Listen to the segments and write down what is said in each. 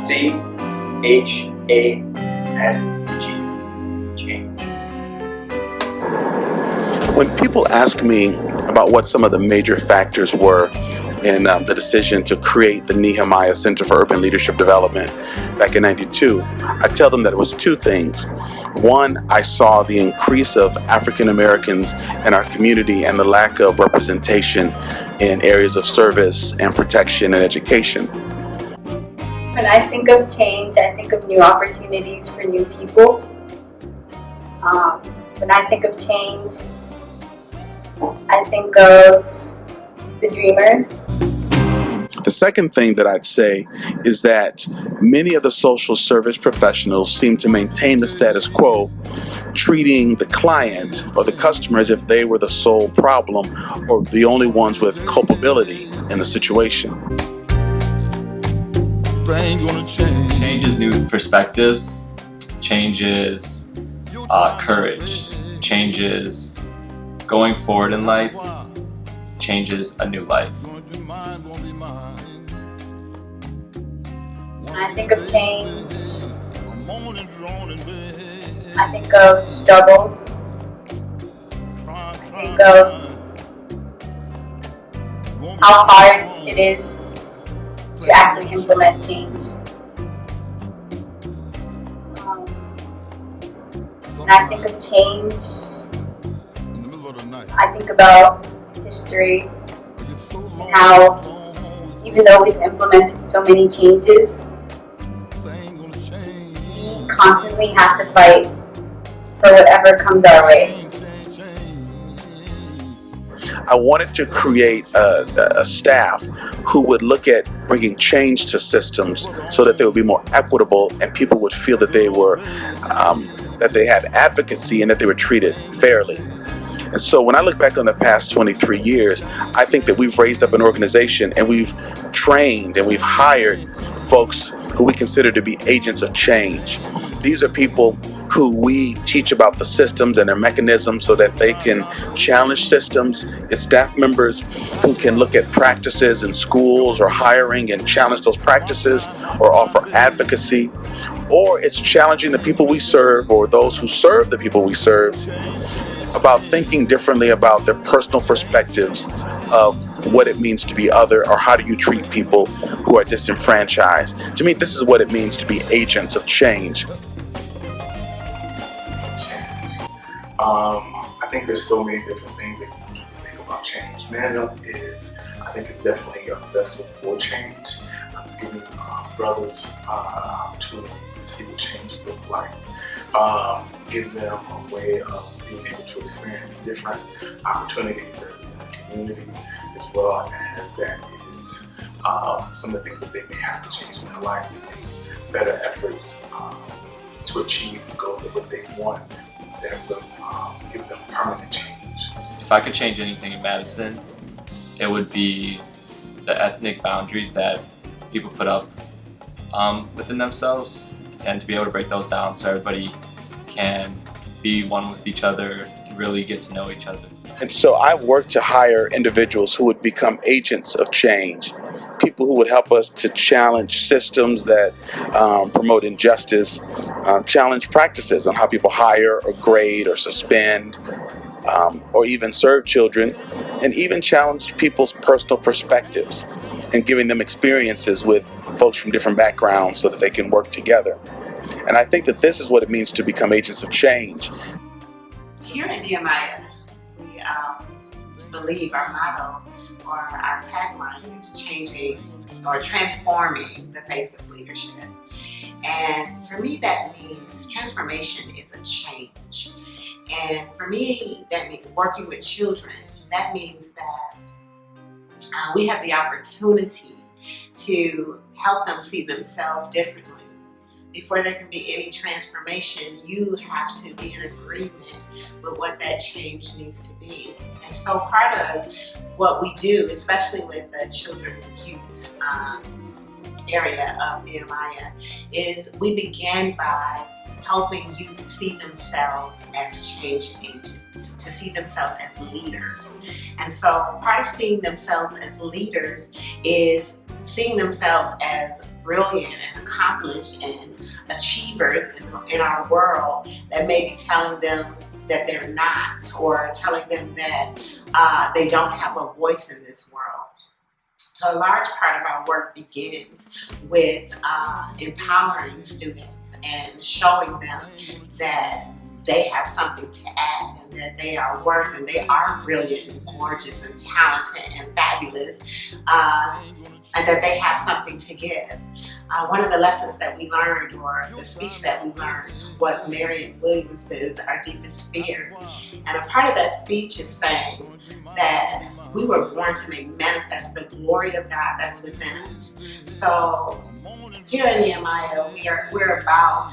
Change. When people ask me about what some of the major factors were in the decision to create the Nehemiah Center for Urban Leadership Development back in '92, I tell them that it was two things. One, I saw the increase of African Americans in our community and the lack of representation in areas of service and protection and education. When I think of change, I think of new opportunities for new people. When I think of change, I think of the dreamers. The second thing that I'd say is that many of the social service professionals seem to maintain the status quo, treating the client or the customer as if they were the sole problem or the only ones with culpability in the situation. Change is new perspectives. Change is courage. Change is going forward in life. Change is a new life. When I think of change, I think of struggles. I think of how hard it is to actually implement change. When I think of change, I think about history and how, even though we've implemented so many changes, we constantly have to fight for whatever comes our way. I wanted to create a staff who would look at bringing change to systems so that they would be more equitable and people would feel that they were that they had advocacy and that they were treated fairly. And so when I look back on the past 23 years, I think that we've raised up an organization and we've trained and we've hired folks who we consider to be agents of change. These are people who we teach about the systems and their mechanisms so that they can challenge systems. It's staff members who can look at practices in schools or hiring and challenge those practices or offer advocacy. Or it's challenging the people we serve or those who serve the people we serve about thinking differently about their personal perspectives of what it means to be other or how do you treat people who are disenfranchised. To me, this is what it means to be agents of change. I think there's so many different things that you can think about change. Man Up I think it's definitely a vessel for change. It's giving brothers an opportunity to see what change looks like. Give them a way of being able to experience different opportunities that is in the community, as well as that is some of the things that they may have to change in their life to make better efforts to achieve the goals of what they want that will give them permanent change. If I could change anything in Madison, it would be the ethnic boundaries that people put up within themselves, and to be able to break those down so everybody can be one with each other and really get to know each other. And so I worked to hire individuals who would become agents of change, people who would help us to challenge systems that promote injustice, challenge practices on how people hire or grade or suspend or even serve children, and even challenge people's personal perspectives and giving them experiences with folks from different backgrounds so that they can work together. And I think that this is what it means to become agents of change. Here at Nehemiah, we believe our motto or our tagline is changing or transforming the face of leadership. And for me, that means transformation is a change. And for me, that means working with children, that means that we have the opportunity to help them see themselves differently. Before there can be any transformation, you have to be in agreement with what that change needs to be. And so part of what we do, especially with the children and youth area of Nehemiah, is we begin by helping youth see themselves as change agents, to see themselves as leaders. And so part of seeing themselves as leaders is seeing themselves as brilliant and accomplished and achievers in our world that may be telling them that they're not, or telling them that they don't have a voice in this world. So a large part of our work begins with empowering students and showing them that they have something to add, and that they are worth, and they are brilliant and gorgeous and talented and fabulous, and that they have something to give. One of the lessons that we learned, or the speech that we learned, was Marianne Williams's Our Deepest Fear. And a part of that speech is saying that we were born to make manifest the glory of God that's within us. So here in Nehemiah, we're about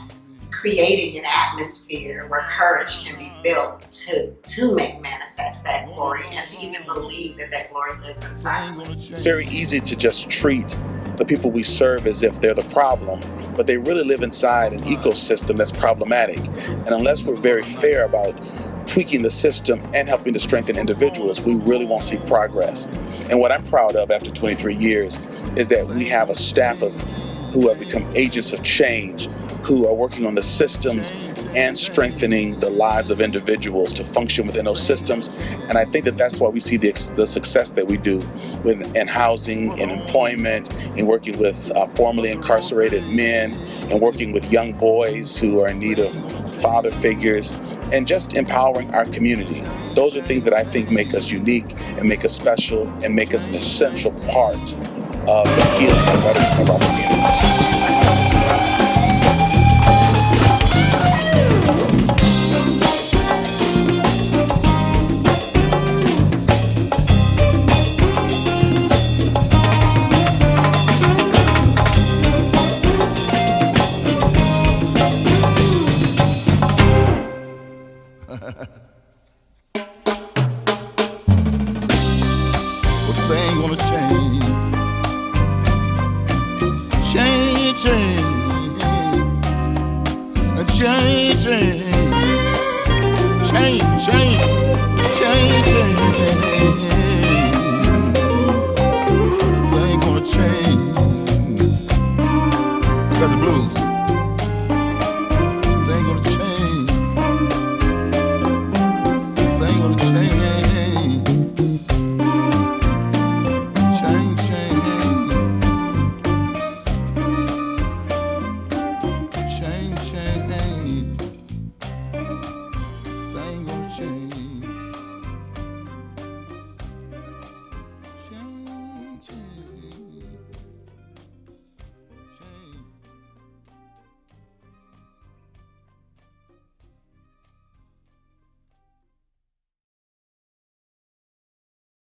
creating an atmosphere where courage can be built to make manifest that glory, and to even believe that that glory lives inside. It's very easy to just treat the people we serve as if they're the problem, but they really live inside an ecosystem that's problematic. And unless we're very fair about tweaking the system and helping to strengthen individuals, we really won't see progress. And what I'm proud of after 23 years is that we have a staff of who have become agents of change, who are working on the systems and strengthening the lives of individuals to function within those systems. And I think that that's why we see the success that we do in housing, in employment, in working with formerly incarcerated men, and working with young boys who are in need of father figures, and just empowering our community. Those are things that I think make us unique and make us special and make us an essential part of the healing and betterment of our community. Thing gonna change, change, change, change, change, change, change.